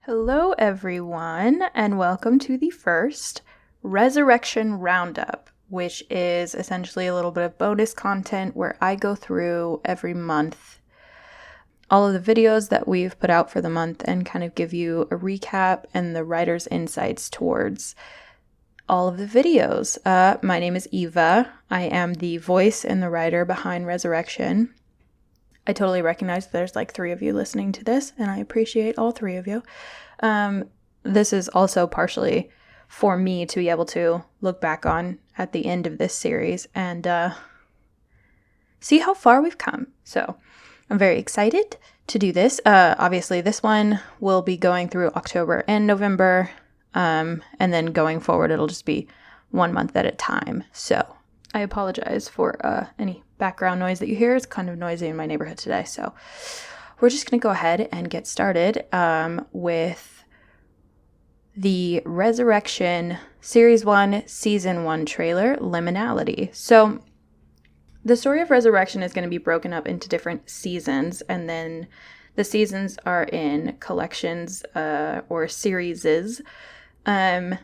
Hello, everyone, and welcome to the first Resurrection Roundup, which is essentially a little bit of bonus content where I go through every month all of the videos that we've put out for the month and kind of give you a recap and the writer's insights towards all of the videos. My name is Eva. I am the voice and the writer behind Resurrection. I totally recognize that there's like 3 of you listening to this, and I appreciate all 3 of you. This is also partially for me to be able to look back on at the end of this series and see how far we've come. So I'm very excited to do this. Obviously, this one will be going through October and November, and then going forward, it'll just be 1 month at a time. So I apologize for any background noise that you hear. It's kind of noisy in my neighborhood today. So we're just going to go ahead and get started with the Resurrection Series 1, Season 1 trailer, Liminality. So the story of Resurrection is going to be broken up into different seasons, and then the seasons are in collections or serieses. And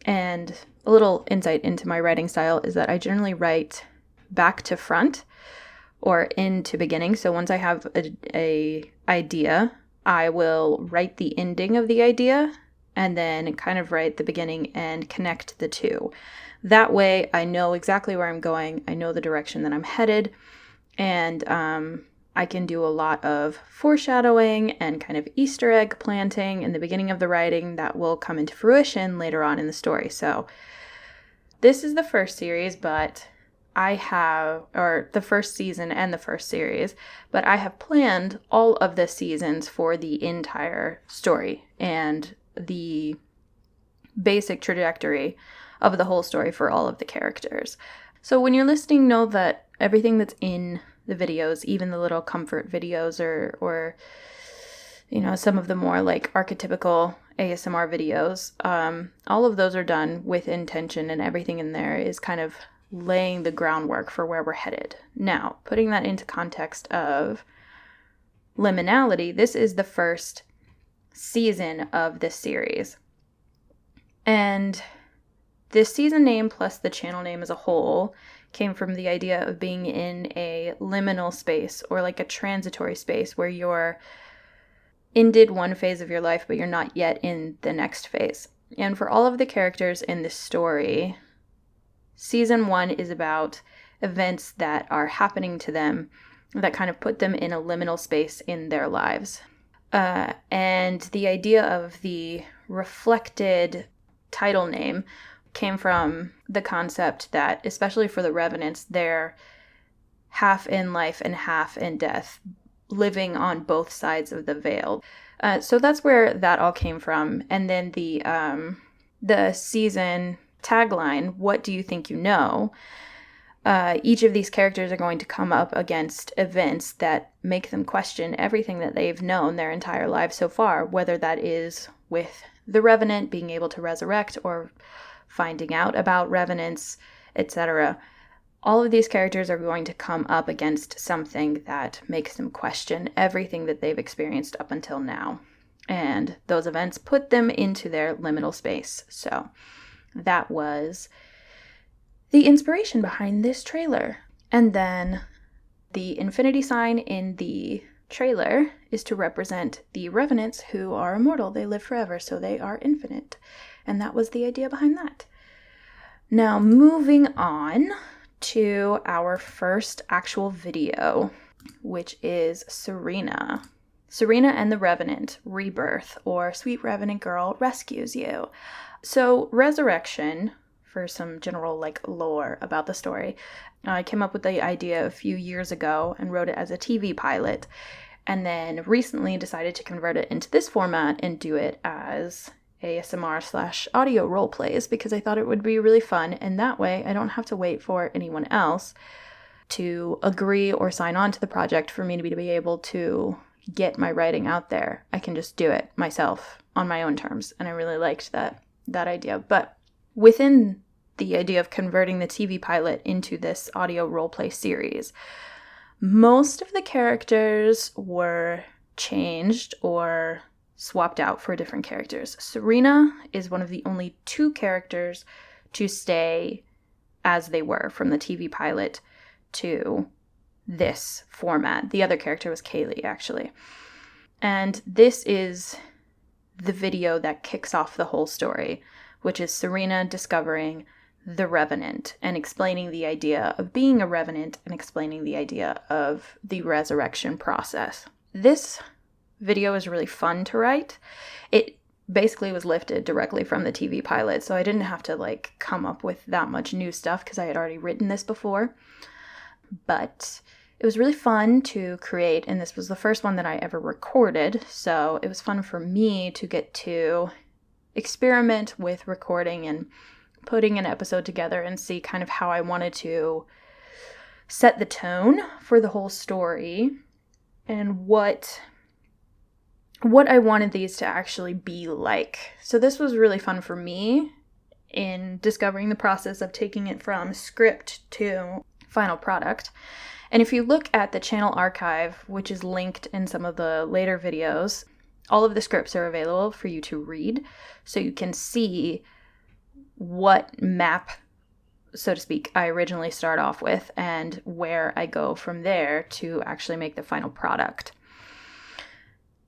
a little insight into my writing style is that I generally write back to front or into beginning. So once I have a idea, I will write the ending of the idea and then kind of write the beginning and connect the two. That way I know exactly where I'm going. I know the direction that I'm headed, and I can do a lot of foreshadowing and kind of Easter egg planting in the beginning of the writing that will come into fruition later on in the story. So this is the first series, but the first season and the first series, but I have planned all of the seasons for the entire story and the basic trajectory of the whole story for all of the characters. So when you're listening, know that everything that's in the videos, even the little comfort videos or some of the more like archetypical ASMR videos, all of those are done with intention, and everything in there is kind of laying the groundwork for where we're headed. Now, putting that into context of Liminality, this is the first season of this series. And this season name plus the channel name as a whole came from the idea of being in a liminal space, or like a transitory space where you're ended one phase of your life, but you're not yet in the next phase. And for all of the characters in this story, Season 1 is about events that are happening to them that kind of put them in a liminal space in their lives. And the idea of the reflected title name came from the concept that, especially for the Revenants, they're half in life and half in death, living on both sides of the veil. So that's where that all came from. And then the season tagline, "What do you think you know?" Each of these characters are going to come up against events that make them question everything that they've known their entire lives so far, whether that is with the Revenant being able to resurrect or finding out about Revenants, etc. All of these characters are going to come up against something that makes them question everything that they've experienced up until now. And those events put them into their liminal space. So that was the inspiration behind this trailer. And then the infinity sign in the trailer is to represent the Revenants, who are immortal. They live forever, so they are infinite. And that was the idea behind that. Now, moving on to our first actual video, which is Serena. Serena and the Revenant, Rebirth, or Sweet Revenant Girl Rescues You. So, Resurrection, for some general lore about the story, I came up with the idea a few years ago and wrote it as a TV pilot, and then recently decided to convert it into this format and do it as ASMR/audio role plays, because I thought it would be really fun, and that way I don't have to wait for anyone else to agree or sign on to the project for me to be able to get my writing out there. I can just do it myself on my own terms, and I really liked that idea. But within the idea of converting the TV pilot into this audio roleplay series, most of the characters were changed or swapped out for different characters. Serena is one of the only 2 characters to stay as they were from the TV pilot to this format. The other character was Kaylee, actually. And this is the video that kicks off the whole story, which is Serena discovering the Revenant and explaining the idea of being a Revenant and explaining the idea of the resurrection process. This video is really fun to write. It basically was lifted directly from the TV pilot, so I didn't have to come up with that much new stuff because I had already written this before. But it was really fun to create, and this was the first one that I ever recorded, so it was fun for me to get to experiment with recording and putting an episode together and see kind of how I wanted to set the tone for the whole story and what I wanted these to actually be like. So this was really fun for me in discovering the process of taking it from script to final product. And if you look at the channel archive, which is linked in some of the later videos, all of the scripts are available for you to read, so you can see what map, so to speak, I originally start off with and where I go from there to actually make the final product.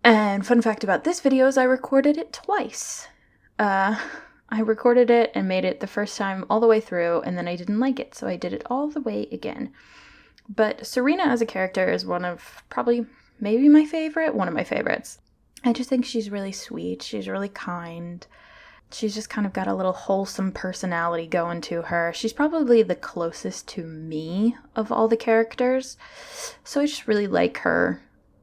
And fun fact about this video is I recorded it twice. I recorded it and made it the first time all the way through, and then I didn't like it, so I did it all the way again. But Serena as a character is one of probably maybe my favorite, one of my favorites. I just think she's really sweet. She's really kind. She's just kind of got a little wholesome personality going to her. She's probably the closest to me of all the characters. So I just really like her.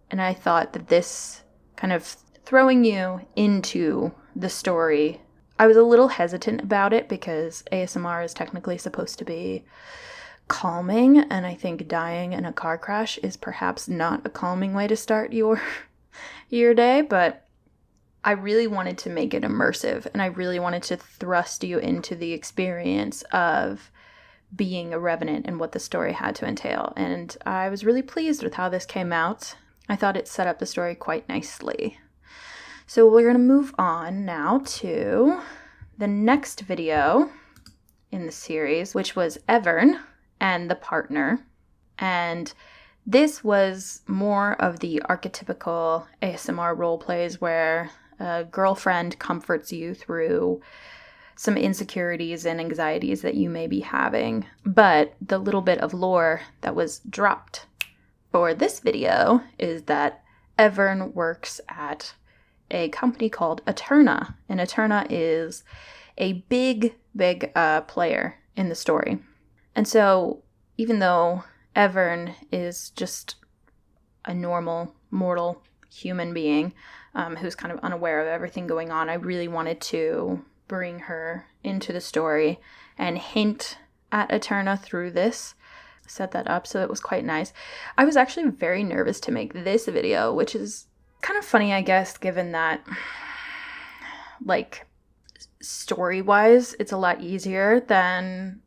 And I thought that this kind of throwing you into the story, I was a little hesitant about it because ASMR is technically supposed to be calming. And I think dying in a car crash is perhaps not a calming way to start your day. But I really wanted to make it immersive, and I really wanted to thrust you into the experience of being a Revenant and what the story had to entail. And I was really pleased with how this came out. I thought it set up the story quite nicely. So we're going to move on now to the next video in the series, which was Evern and the Partner. And this was more of the archetypical ASMR role plays where a girlfriend comforts you through some insecurities and anxieties that you may be having. But the little bit of lore that was dropped for this video is that Evern works at a company called Eterna. And Eterna is a big player in the story. And so even though Evern is just a normal, mortal human being who's kind of unaware of everything going on, I really wanted to bring her into the story and hint at Eterna through this, set that up, so it was quite nice. I was actually very nervous to make this video, which is kind of funny, I guess, given that, story-wise, it's a lot easier than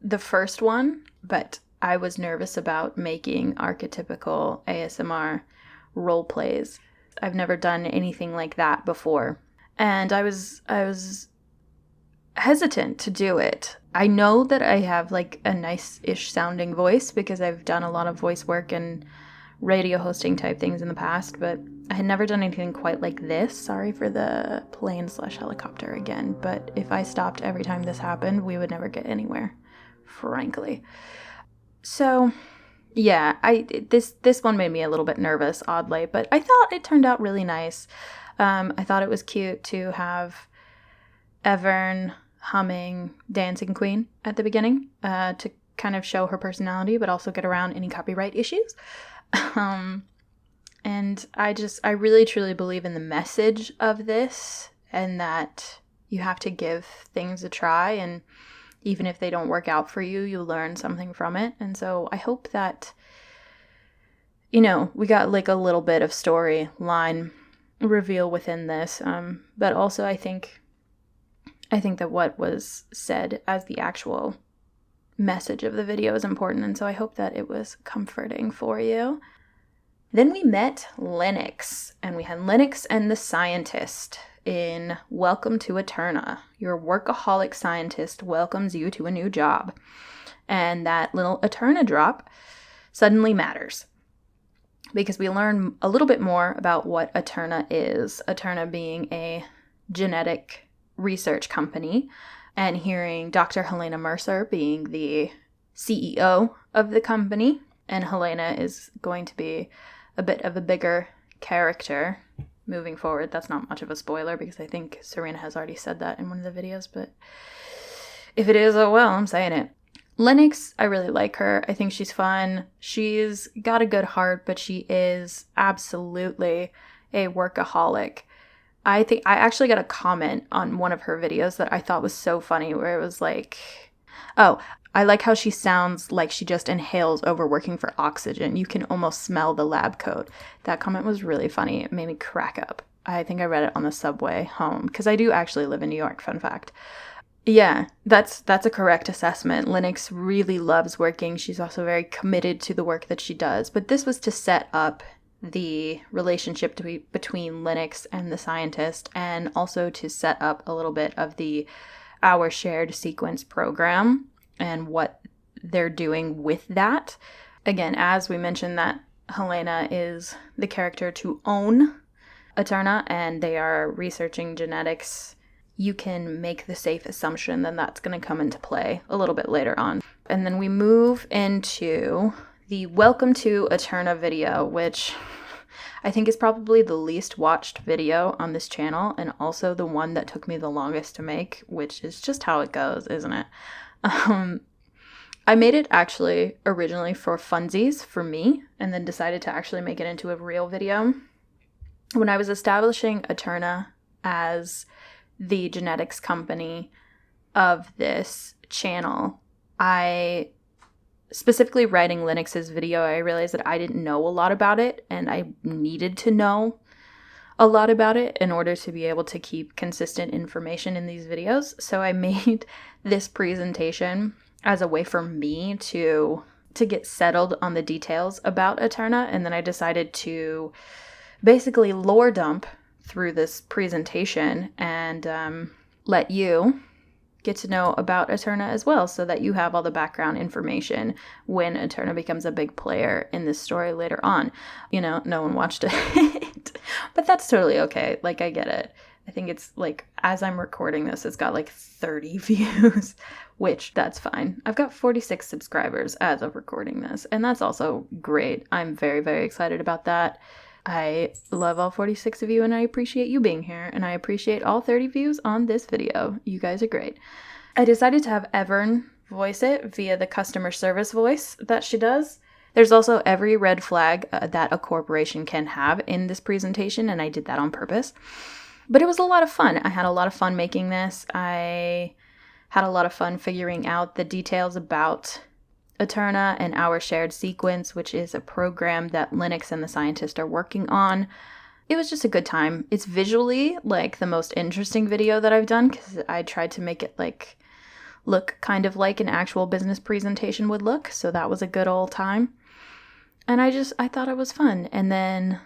the first one, but I was nervous about making archetypical ASMR role plays. I've never done anything like that before, and I was hesitant to do it. I know that I have a nice-ish sounding voice because I've done a lot of voice work and radio hosting type things in the past, but I had never done anything quite like this. Sorry for the plane/helicopter again, but if I stopped every time this happened, we would never get anywhere, frankly. So yeah, this one made me a little bit nervous, oddly, but I thought it turned out really nice. I thought it was cute to have Evern humming Dancing Queen at the beginning to kind of show her personality, but also get around any copyright issues. And I really truly believe in the message of this, and that you have to give things a try, and even if they don't work out for you, you learn something from it. And so I hope that, we got a little bit of storyline reveal within this. But also I think that what was said as the actual message of the video is important. And so I hope that it was comforting for you. Then we met Lennox, and we had Lennox and the scientist in Welcome to Eterna. Your workaholic scientist welcomes you to a new job. And that little Eterna drop suddenly matters, because we learn a little bit more about what Eterna is. Eterna being a genetic research company, and hearing Dr. Helena Mercer being the CEO of the company. And Helena is going to be a bit of a bigger character moving forward. That's not much of a spoiler because I think Serena has already said that in one of the videos, but if it is, oh well, I'm saying it. Lennox, I really like her. I think she's fun. She's got a good heart, but she is absolutely a workaholic. I actually got a comment on one of her videos that I thought was so funny, where it was like, oh, I like how she sounds like she just inhales over working for oxygen. You can almost smell the lab coat. That comment was really funny. It made me crack up. I think I read it on the subway home, because I do actually live in New York, fun fact. Yeah, that's a correct assessment. Lennox really loves working. She's also very committed to the work that she does. But this was to set up the relationship between Lennox and the scientist, and also to set up a little bit of the Our Shared Sequence program and what they're doing with that. Again, as we mentioned, that Helena is the character to own Eterna, and they are researching genetics. You can make the safe assumption that that's going to come into play a little bit later on. And then we move into the Welcome to Eterna video, which I think is probably the least watched video on this channel, and also the one that took me the longest to make, which is just how it goes, isn't it? I made it actually originally for funsies for me, and then decided to actually make it into a real video. When I was establishing Eterna as the genetics company of this channel, I specifically writing Lennox's video, I realized that I didn't know a lot about it, and I needed to know a lot about it in order to be able to keep consistent information in these videos. So I made this presentation as a way for me to get settled on the details about Eterna, and then I decided to basically lore dump through this presentation and let you get to know about Eterna as well, so that you have all the background information when Eterna becomes a big player in this story later on. You know, no one watched it, but that's totally okay. Like, I get it. I think it's like, as I'm recording this, it's got like 30 views, which that's fine. I've got 46 subscribers as of recording this, and that's also great. I'm very, very excited about that. I love all 46 of you, and I appreciate you being here, and I appreciate all 30 views on this video. You guys are great. I decided to have Evern voice it via the customer service voice that she does. There's also every red flag that a corporation can have in this presentation, and I did that on purpose. But it was a lot of fun. I had a lot of fun making this. I had a lot of fun figuring out the details about Eterna and Our Shared Sequence, which is a program that Lennox and the scientist are working on. It was just a good time. It's visually like the most interesting video that I've done, because I tried to make it like look kind of like an actual business presentation would look. So that was a good old time. And I thought it was fun. And then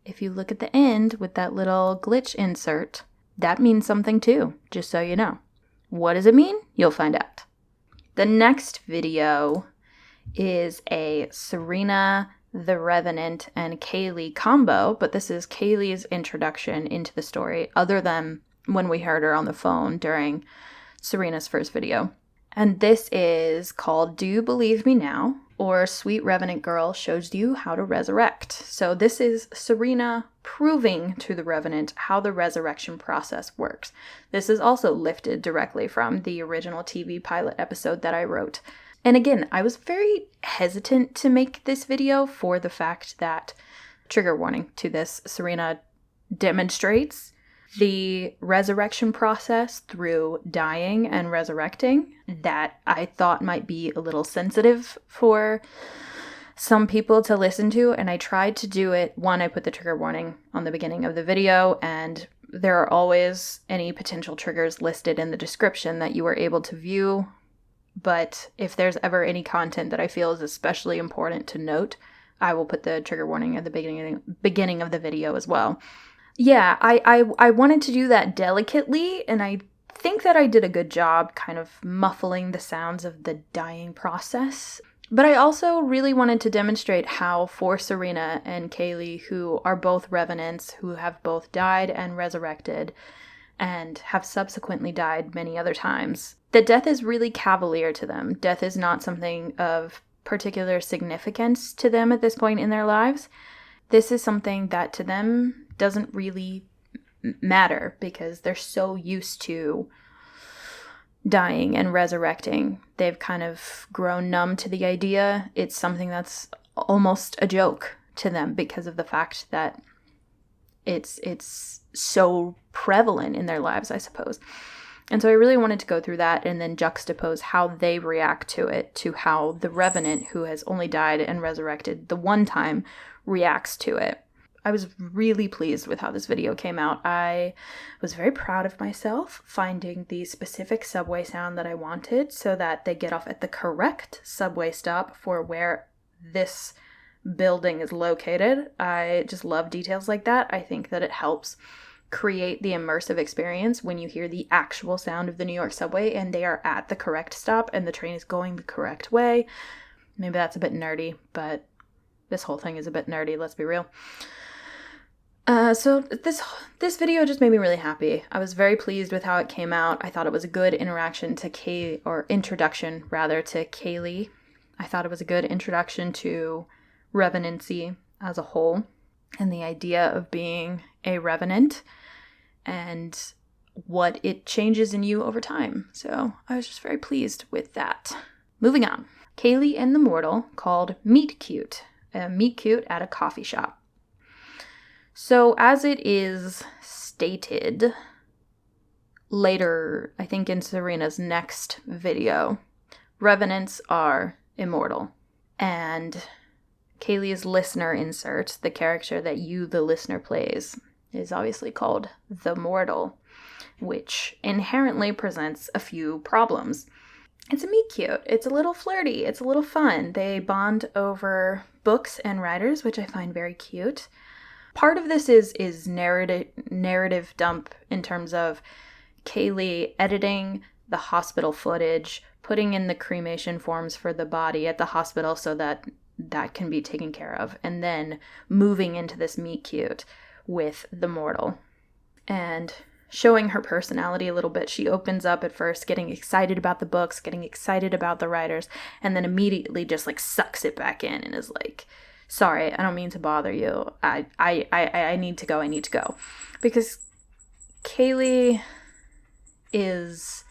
if you look at the end with that little glitch insert, that means something too, just so you know. What does it mean? You'll find out. The next video is a Serena, the Revenant, and Kaylee combo, but this is Kaylee's introduction into the story, other than when we heard her on the phone during Serena's first video. And this is called Do You Believe Me Now? Or Sweet Revenant Girl Shows You How to Resurrect. So this is Serena proving to the Revenant how the resurrection process works. This is also lifted directly from the original TV pilot episode that I wrote. And again, I was very hesitant to make this video for the fact that, trigger warning to this, Serena demonstrates the resurrection process through dying and resurrecting that I thought might be a little sensitive for some people to listen to, and I tried to do it. One, I put the trigger warning on the beginning of the video, and there are always any potential triggers listed in the description that you are able to view, but if there's ever any content that I feel is especially important to note, I will put the trigger warning at the beginning of the video as well. Yeah, I wanted to do that delicately, and I think that I did a good job kind of muffling the sounds of the dying process. But I also really wanted to demonstrate how for Serena and Kaylee, who are both revenants, who have both died and resurrected, and have subsequently died many other times, that death is really cavalier to them. Death is not something of particular significance to them at this point in their lives. This is something that to them doesn't really matter because they're so used to dying and resurrecting. They've kind of grown numb to the idea. It's something that's almost a joke to them because of the fact that it's so prevalent in their lives, I suppose. And so I really wanted to go through that and then juxtapose how they react to it to how the revenant, who has only died and resurrected the one time, reacts to it. I was really pleased with how this video came out. I was very proud of myself finding the specific subway sound that I wanted so that they get off at the correct subway stop for where this building is located. I just love details like that. I think that it helps create the immersive experience when you hear the actual sound of the New York subway and they are at the correct stop and the train is going the correct way. Maybe that's a bit nerdy, but this whole thing is a bit nerdy, let's be real. So this video just made me really happy. I was very pleased with how it came out. I thought it was a good introduction to Kaylee. I thought it was a good introduction to revenancy as a whole and the idea of being a revenant and what it changes in you over time. So I was just very pleased with that. Moving on. Kaylee and the Mortal called Meet Cute. A meet cute at a coffee shop. So as it is stated later, I think in Serena's next video, revenants are immortal. And Kaylee's listener insert, the character that you, the listener, plays, is obviously called the Mortal, which inherently presents a few problems. It's a meet cute. It's a little flirty. It's a little fun. They bond over books and writers, which I find very cute. Part of this is narrative dump in terms of Kaylee editing the hospital footage, putting in the cremation forms for the body at the hospital so that can be taken care of, and then moving into this meet cute with the Mortal and showing her personality a little bit. She opens up at first getting excited about the books, getting excited about the writers, and then immediately just like sucks it back in and is like, sorry, I don't mean to bother you. I need to go. Because Kaylee is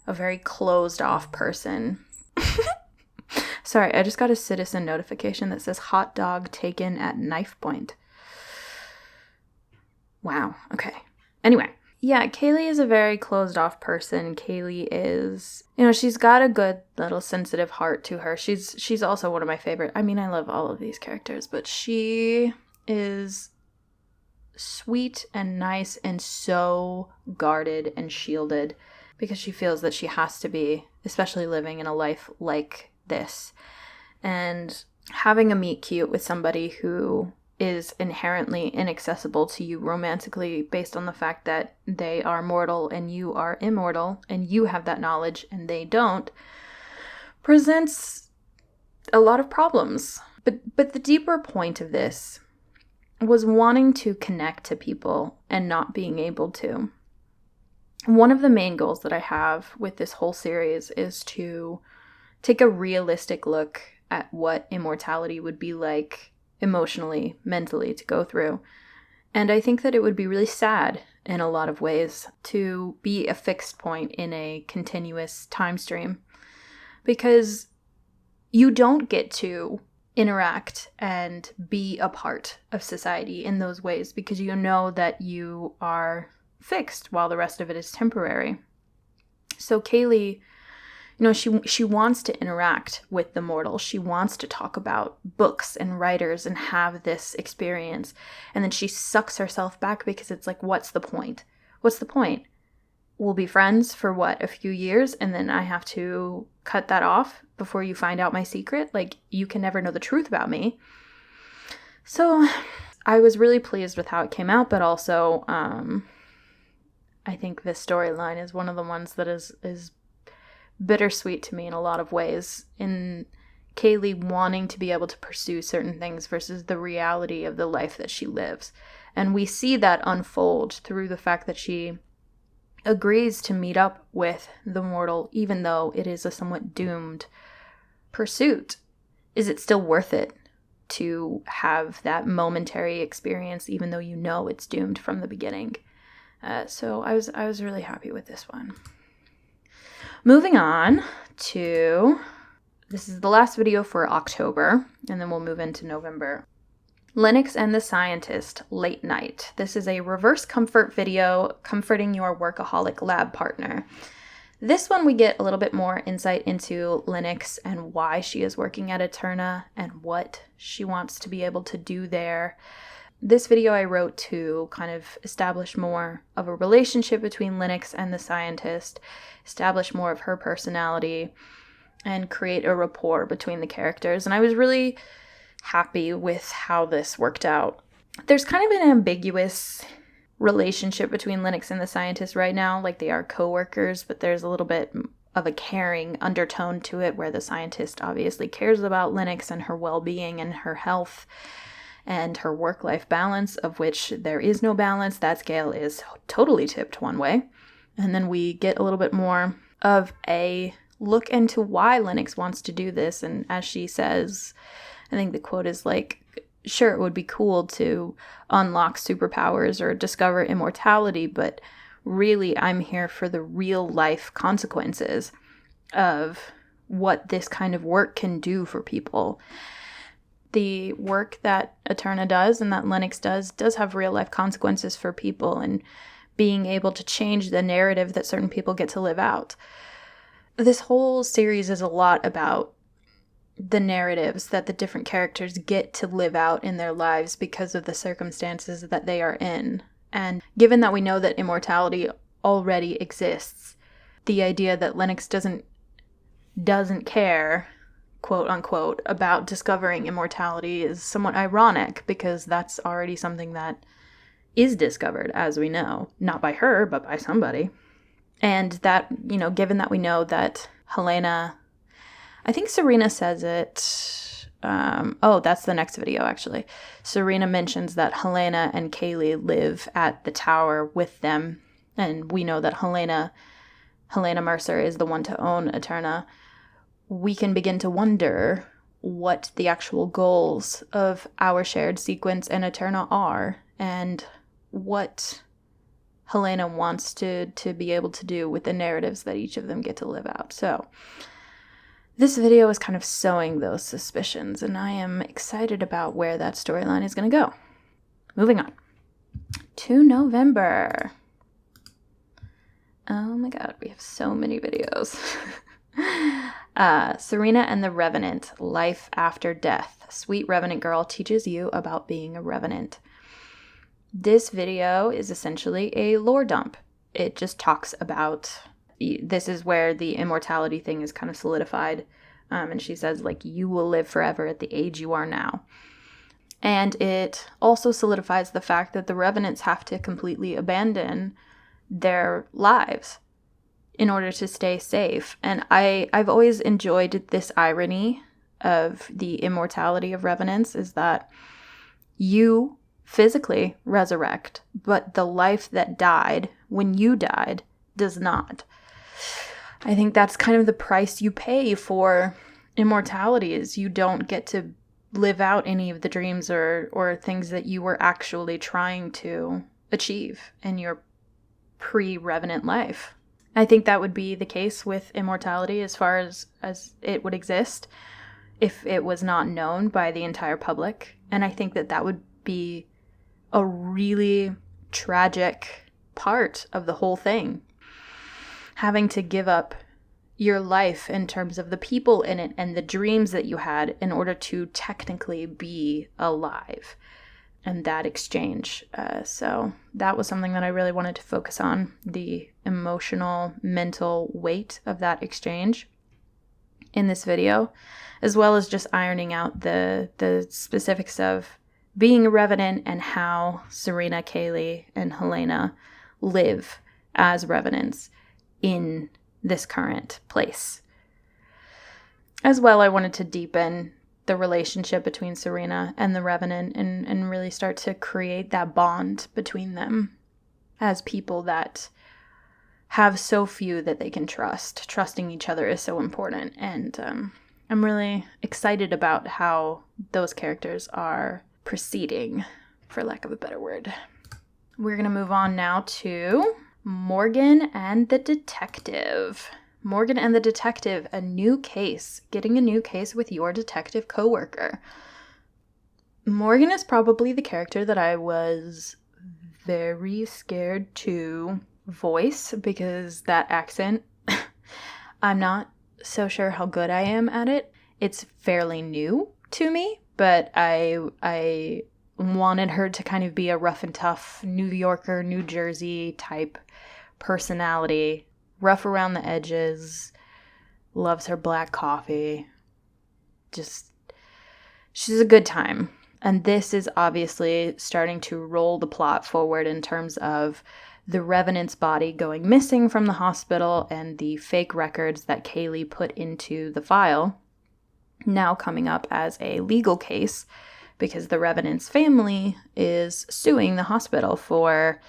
a very closed off person. Sorry, I just got a citizen notification that says hot dog taken at knife point. Wow, okay. Anyway, yeah, Kaylee is a very closed off person. Kaylee is, she's got a good little sensitive heart to her. She's also one of my favorite. I mean, I love all of these characters, but she is sweet and nice and so guarded and shielded because she feels that she has to be, especially living in a life like this. And having a meet cute with somebody who is inherently inaccessible to you romantically based on the fact that they are mortal and you are immortal and you have that knowledge and they don't, presents a lot of problems. But the deeper point of this was wanting to connect to people and not being able to. One of the main goals that I have with this whole series is to take a realistic look at what immortality would be like emotionally, mentally, to go through. And I think that it would be really sad in a lot of ways to be a fixed point in a continuous time stream because you don't get to interact and be a part of society in those ways because you know that you are fixed while the rest of it is temporary. So Kaylee, she wants to interact with the Mortal. She wants to talk about books and writers and have this experience. And then she sucks herself back because it's like, what's the point? What's the point? We'll be friends for a few years, and then I have to cut that off before you find out my secret? Like, you can never know the truth about me. So I was really pleased with how it came out, but also I think this storyline is one of the ones that is bittersweet to me in a lot of ways, in Kaylee wanting to be able to pursue certain things versus the reality of the life that she lives. And we see that unfold through the fact that she agrees to meet up with the mortal, even though it is a somewhat doomed pursuit. Is it still worth it to have that momentary experience, even though you know it's doomed from the beginning? So I was really happy with this one. Moving on to, this is the last video for October, and then we'll move into November. Linux and the Scientist, Late Night. This is a reverse comfort video comforting your workaholic lab partner. This one we get a little bit more insight into Linux and why she is working at Eterna and what she wants to be able to do there. This video I wrote to kind of establish more of a relationship between Linux and the Scientist, establish more of her personality, and create a rapport between the characters. And I was really happy with how this worked out. There's kind of an ambiguous relationship between Linux and the Scientist right now. Like, they are co-workers, but there's a little bit of a caring undertone to it, where the Scientist obviously cares about Linux and her well-being and her health and her work-life balance, of which there is no balance. That scale is totally tipped one way. And then we get a little bit more of a look into why Linux wants to do this. And as she says, I think the quote is like, sure, it would be cool to unlock superpowers or discover immortality, but really I'm here for the real life consequences of what this kind of work can do for people. The work that Eterna does and that Linux does have real life consequences for people, and being able to change the narrative that certain people get to live out. This whole series is a lot about the narratives that the different characters get to live out in their lives because of the circumstances that they are in. And given that we know that immortality already exists, the idea that Linux doesn't care, quote unquote, about discovering immortality is somewhat ironic, because that's already something that is discovered, as we know. Not by her, but by somebody. And that, given that we know that Helena, I think Serena says it. That's the next video, actually. Serena mentions that Helena and Kaylee live at the tower with them. And we know that Helena Mercer is the one to own Eterna. We can begin to wonder what the actual goals of our shared sequence and Eterna are, and what Helena wants to be able to do with the narratives that each of them get to live out. So this video is kind of sowing those suspicions, and I am excited about where that storyline is going to go. Moving on to November. Oh my god, we have so many videos. Serena and the Revenant, Life After Death. Sweet Revenant Girl teaches you about being a Revenant. This video is essentially a lore dump. It just talks about, this is where the immortality thing is kind of solidified. And she says, like, you will live forever at the age you are now. And it also solidifies the fact that the Revenants have to completely abandon their lives in order to stay safe. And I've always enjoyed this irony of the immortality of Revenants, is that you physically resurrect, but the life that died when you died does not. I think that's kind of the price you pay for immortality, is you don't get to live out any of the dreams or things that you were actually trying to achieve in your pre-Revenant life. I think that would be the case with immortality as far as it would exist if it was not known by the entire public. And I think that would be a really tragic part of the whole thing. Having to give up your life in terms of the people in it and the dreams that you had in order to technically be alive. And that exchange. So that was something that I really wanted to focus on, the emotional, mental weight of that exchange in this video, as well as just ironing out the specifics of being a revenant and how Serena, Kaylee, and Helena live as revenants in this current place. As well, I wanted to deepen the relationship between Serena and the revenant and really start to create that bond between them as people that have so few that they can trust. Trusting each other is so important, and I'm really excited about how those characters are proceeding, for lack of a better word. We're going to move on now to Morgan and the Detective. Morgan and the Detective, a new case. Getting a new case with your detective coworker. Morgan is probably the character that I was very scared to voice because that accent, I'm not so sure how good I am at it. It's fairly new to me, but I wanted her to kind of be a rough and tough New Yorker, New Jersey type personality. Rough around the edges, loves her black coffee. Just, she's a good time. And this is obviously starting to roll the plot forward in terms of the Revenant's body going missing from the hospital and the fake records that Kaylee put into the file now coming up as a legal case because the Revenant's family is suing the hospital for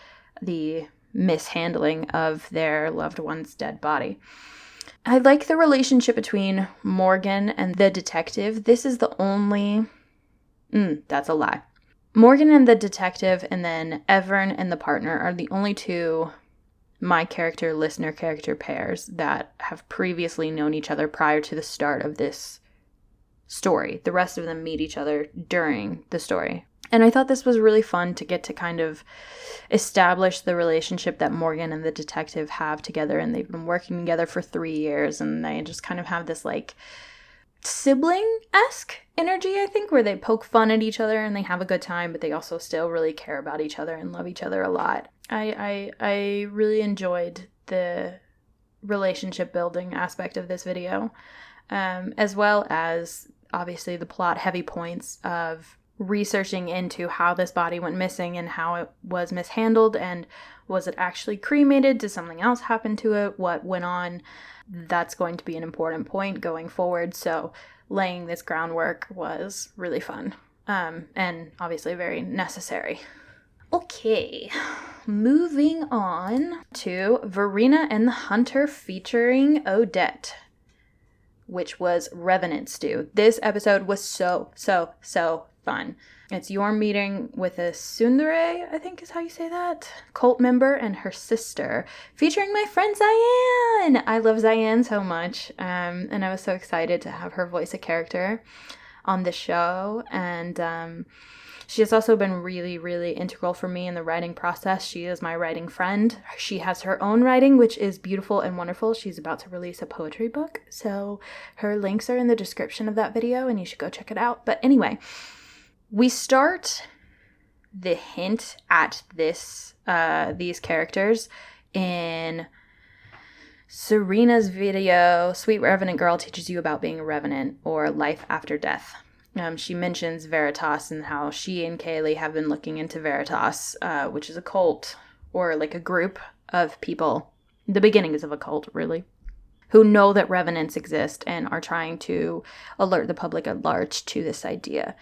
the mishandling of their loved one's dead body. I like the relationship between Morgan and the detective. This is the only... that's a lie. Morgan and the detective and then Evern and the partner are the only two my character, listener character pairs that have previously known each other prior to the start of this story. The rest of them meet each other during the story. And I thought this was really fun to get to kind of establish the relationship that Morgan and the detective have together. And they've been working together for 3 years. And they just kind of have this like sibling-esque energy, I think, where they poke fun at each other and they have a good time, but they also still really care about each other and love each other a lot. I really enjoyed the relationship building aspect of this video, as well as obviously the plot heavy points of researching into how this body went missing and how it was mishandled, and was it actually cremated? Did something else happen to it? What went on? That's going to be an important point going forward, so laying this groundwork was really fun, and obviously very necessary. Okay, moving on to Verena and the Hunter featuring Odette, which was Revenant Stew. This episode was so fun. It's your meeting with a tsundere, I think is how you say that, cult member and her sister, featuring my friend Zianne. I love Zianne so much, and I was so excited to have her voice a character on the show, and she has also been really, really integral for me in the writing process. She is my writing friend. She has her own writing, which is beautiful and wonderful. She's about to release a poetry book, so her links are in the description of that video, and you should go check it out. But anyway, we start the hint at these characters in Serena's video, Sweet Revenant Girl Teaches You About Being a Revenant, or Life After Death. She mentions Veritas and how she and Kaylee have been looking into Veritas, which is a cult, or like a group of people, the beginnings of a cult, really, who know that revenants exist and are trying to alert the public at large to this idea.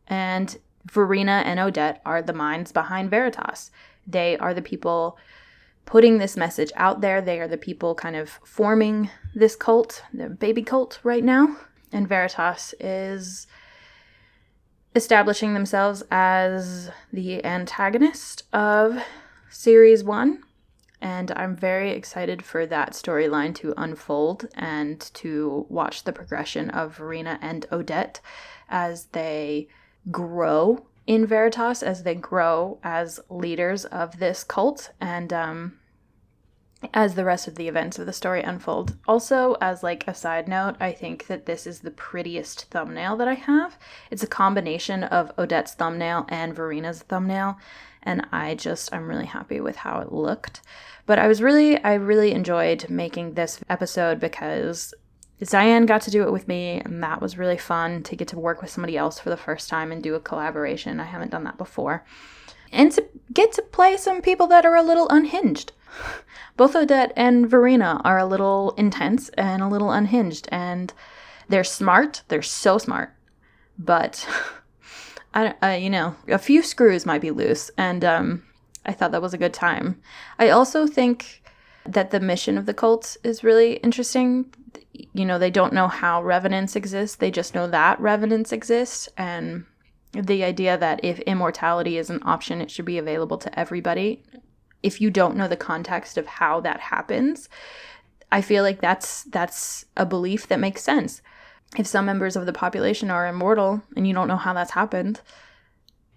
And Verena and Odette are the minds behind Veritas. They are the people putting this message out there. They are the people kind of forming this cult, the baby cult right now. And Veritas is establishing themselves as the antagonist of Series 1. And I'm very excited for that storyline to unfold and to watch the progression of Verena and Odette as they grow in Veritas, as they grow as leaders of this cult, and as the rest of the events of the story unfold. Also, as like a side note, I think that this is the prettiest thumbnail that I have. It's a combination of Odette's thumbnail and Verena's thumbnail, and I'm really happy with how it looked. But I really enjoyed making this episode because Zianne got to do it with me, and that was really fun to get to work with somebody else for the first time and do a collaboration. I haven't done that before. And to get to play some people that are a little unhinged. Both Odette and Verena are a little intense and a little unhinged, and they're smart. They're so smart. But, a few screws might be loose, and I thought that was a good time. I also think that the mission of the cult is really interesting. They don't know how revenants exist. They just know that revenants exist, and the idea that if immortality is an option, it should be available to everybody. If you don't know the context of how that happens, I feel like that's a belief that makes sense. If some members of the population are immortal and you don't know how that's happened,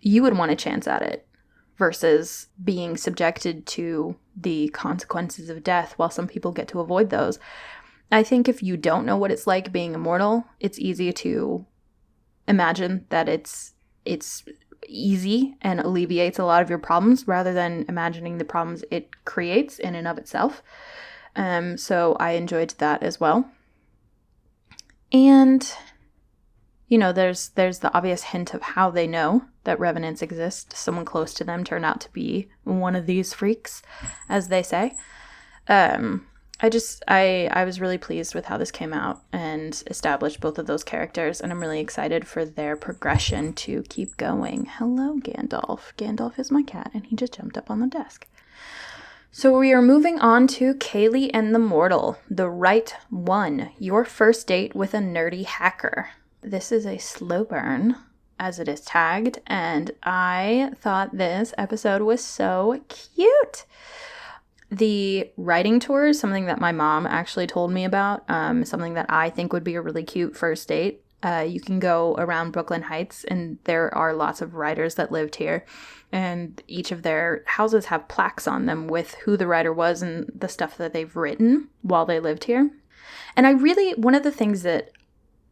you would want a chance at it versus being subjected to the consequences of death, while some people get to avoid those. I think if you don't know what it's like being immortal, it's easy to imagine that it's easy and alleviates a lot of your problems rather than imagining the problems it creates in and of itself. So I enjoyed that as well. And, there's the obvious hint of how they know that revenants exist. Someone close to them turned out to be one of these freaks, as they say. I was really pleased with how this came out and established both of those characters, and I'm really excited for their progression to keep going. Hello, Gandalf. Gandalf is my cat, and he just jumped up on the desk. So we are moving on to Kaylee and the Mortal, the right one, your first date with a nerdy hacker. This is a slow burn, as it is tagged, and I thought this episode was so cute. The writing tour is something that my mom actually told me about, something that I think would be a really cute first date. You can go around Brooklyn Heights, and there are lots of writers that lived here, and each of their houses have plaques on them with who the writer was and the stuff that they've written while they lived here. And one of the things that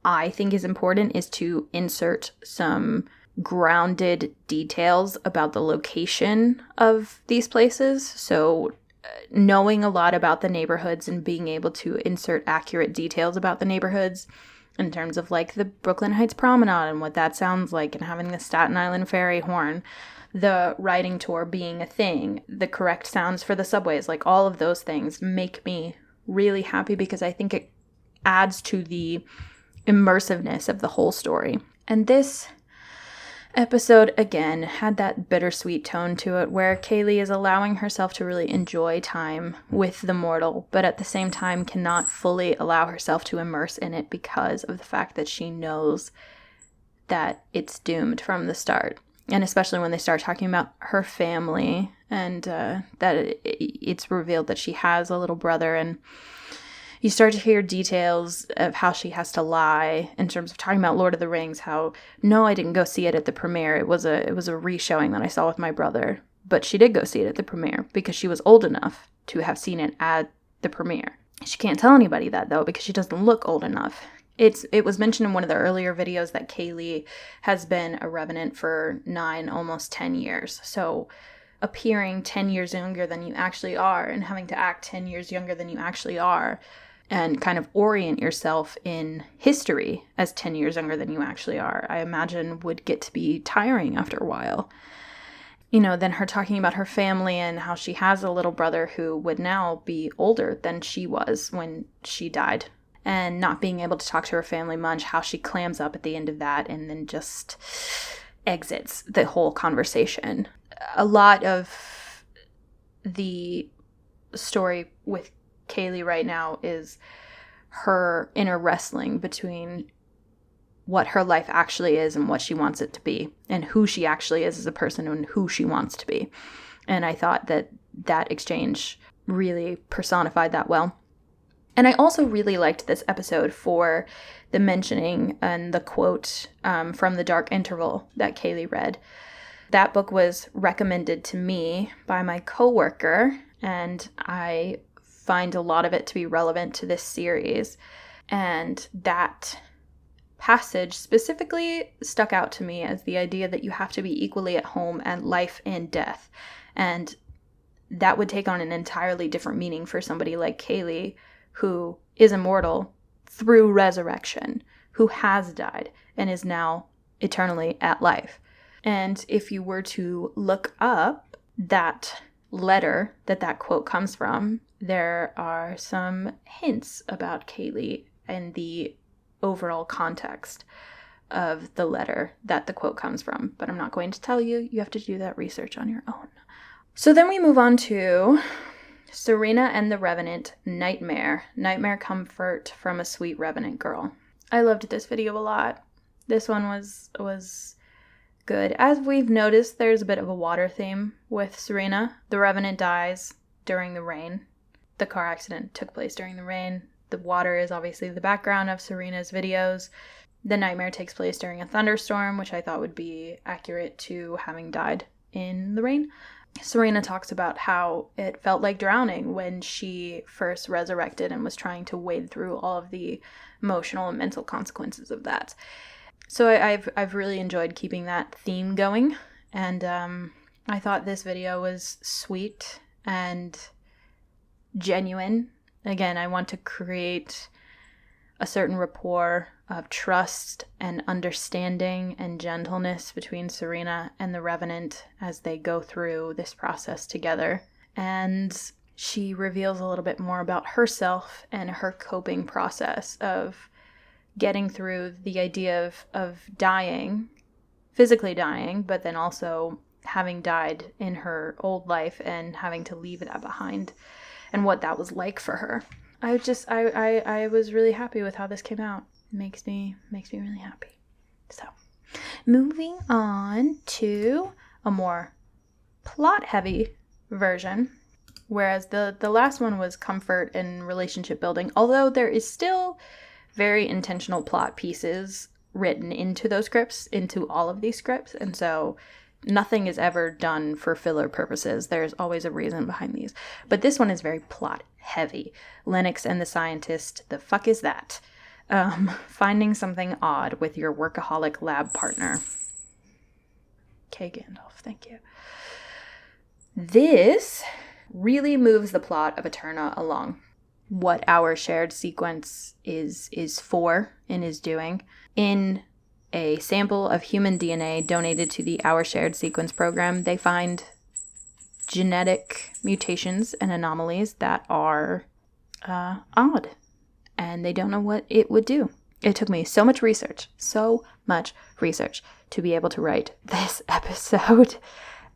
I think is important is to insert some grounded details about the location of these places. So knowing a lot about the neighborhoods and being able to insert accurate details about the neighborhoods in terms of like the Brooklyn Heights Promenade and what that sounds like, and having the Staten Island Ferry horn, the writing tour being a thing, the correct sounds for the subways, like all of those things make me really happy because I think it adds to the immersiveness of the whole story. And this episode, again, had that bittersweet tone to it where Kaylee is allowing herself to really enjoy time with the mortal, but at the same time cannot fully allow herself to immerse in it because of the fact that she knows that it's doomed from the start. And especially when they start talking about her family and that it's revealed that she has a little brother, and you start to hear details of how she has to lie in terms of talking about Lord of the Rings, how, no, I didn't go see it at the premiere. It was a re-showing that I saw with my brother. But she did go see it at the premiere because she was old enough to have seen it at the premiere. She can't tell anybody that, though, because she doesn't look old enough. It was mentioned in one of the earlier videos that Kaylee has been a revenant for 9, almost 10 years. So appearing 10 years younger than you actually are and having to act 10 years younger than you actually are and kind of orient yourself in history as 10 years younger than you actually are, I imagine would get to be tiring after a while. Then her talking about her family and how she has a little brother who would now be older than she was when she died. And not being able to talk to her family much, how she clams up at the end of that and then just exits the whole conversation. A lot of the story with Kaylee right now is her inner wrestling between what her life actually is and what she wants it to be, and who she actually is as a person and who she wants to be. And I thought that exchange really personified that well. And I also really liked this episode for the mentioning and the quote from The Dark Interval that Kaylee read. That book was recommended to me by my coworker, and I find a lot of it to be relevant to this series. And that passage specifically stuck out to me as the idea that you have to be equally at home at life and death. And that would take on an entirely different meaning for somebody like Kaylee, who is immortal, through resurrection, who has died and is now eternally at life. And if you were to look up that letter that quote comes from, there are some hints about Kaylee and the overall context of the letter that the quote comes from. But I'm not going to tell you. You have to do that research on your own. So then we move on to Serena and the Revenant, Nightmare. Nightmare comfort from a sweet Revenant girl. I loved this video a lot. This one was good. As we've noticed, there's a bit of a water theme with Serena. The Revenant dies during the rain. The car accident took place during the rain. The water is obviously the background of Serena's videos. The nightmare takes place during a thunderstorm, which I thought would be accurate to having died in the rain. Serena talks about how it felt like drowning when she first resurrected and was trying to wade through all of the emotional and mental consequences of that. So I've really enjoyed keeping that theme going, and I thought this video was sweet and genuine. Again, I want to create a certain rapport of trust and understanding and gentleness between Serena and the Revenant as they go through this process together. And she reveals a little bit more about herself and her coping process of getting through the idea of dying, physically dying, but then also having died in her old life and having to leave that behind, and what that was like for her. I was really happy with how this came out. It makes me really happy. So, moving on to a more plot-heavy version, whereas the last one was comfort and relationship building, although there is still very intentional plot pieces written into those scripts, into all of these scripts, and so nothing is ever done for filler purposes. There's always a reason behind these. But this one is very plot heavy. Lennox and the scientist, the fuck is that? Finding something odd with your workaholic lab partner. Okay, Gandalf, thank you. This really moves the plot of Eterna along. What our shared sequence is for and is doing. In a sample of human DNA donated to the Our Shared Sequence program, they find genetic mutations and anomalies that are odd, and they don't know what it would do. It took me so much research to be able to write this episode,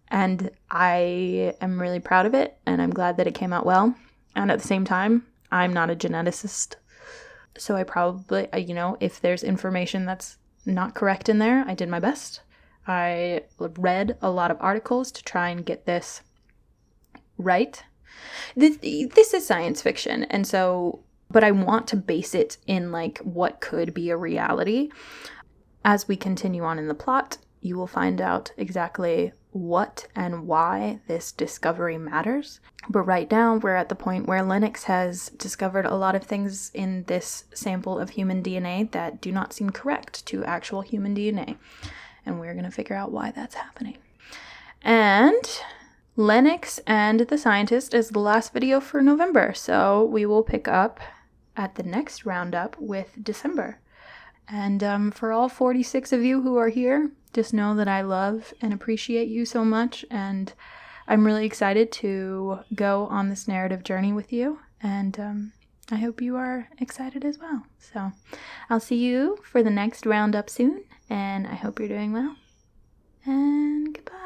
and I am really proud of it, and I'm glad that it came out well. And at the same time, I'm not a geneticist, so I probably, if there's information that's not correct in there, I did my best. I read a lot of articles to try and get this right. This is science fiction, and so, but I want to base it in like what could be a reality. As we continue on in the plot, you will find out exactly what and why this discovery matters. But right now, we're at the point where Lennox has discovered a lot of things in this sample of human DNA that do not seem correct to actual human DNA. And we're going to figure out why that's happening. And Lennox and the Scientist is the last video for November. So we will pick up at the next roundup with December. And for all 46 of you who are here, just know that I love and appreciate you so much, and I'm really excited to go on this narrative journey with you, and I hope you are excited as well. So I'll see you for the next roundup soon, and I hope you're doing well, and goodbye.